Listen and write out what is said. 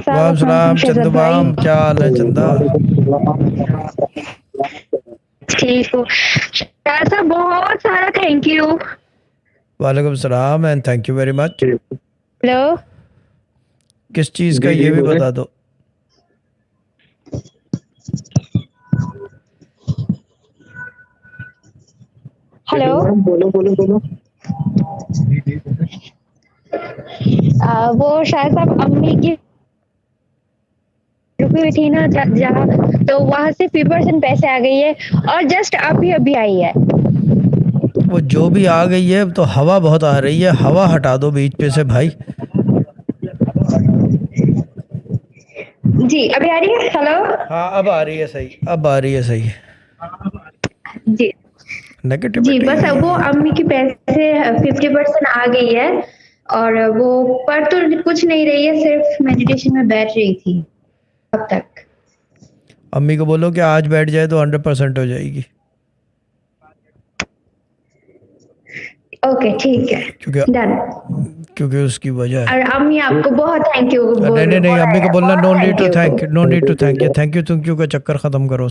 वालेकुम सलाम शहजाद चंदू भाई। बाम, क्या हाल है चंदा? ठीक हो? ऐसा बहुत सारा थैंक यू। वालेकुम सलाम and thank you very much. Hello. किस चीज़ का ये भी बता दो। हेलो। बोलो बोलो बोलो। वो शायद साहब अम्मी की रुकी हुई थी ना जहाँ, तो वहां से 50% पैसे आ गई है और जस्ट अभी अभी आई है। वो जो भी आ गई है, तो हवा बहुत आ रही है, हवा हटा दो बीच पे से भाई। जी अभी आ रही है। हेलो। हाँ अब आ रही है सही, अब आ रही है सही। जी। जी नेगेटिविटी। बस वो अम्मी के पैसे 50% आ गई है और वो पढ़ तो कुछ नहीं रही है, सिर्फ मेडिटेशन में बैठ रही थी अब तक। अम्मी को बोलो कि आज बैठ जाए तो 100% हो जाएगी। ओके ठीक है। क्योंकि डन। क्योंकि उसकी वजह है। और अम्मी आपको बहुत थैंक यू नहीं नहीं नहीं, बोला अम्मी को है, बोलना बहुत no need thank to you. Thank, no need to thank, ये थैंक यू का चक्कर खत्म करो।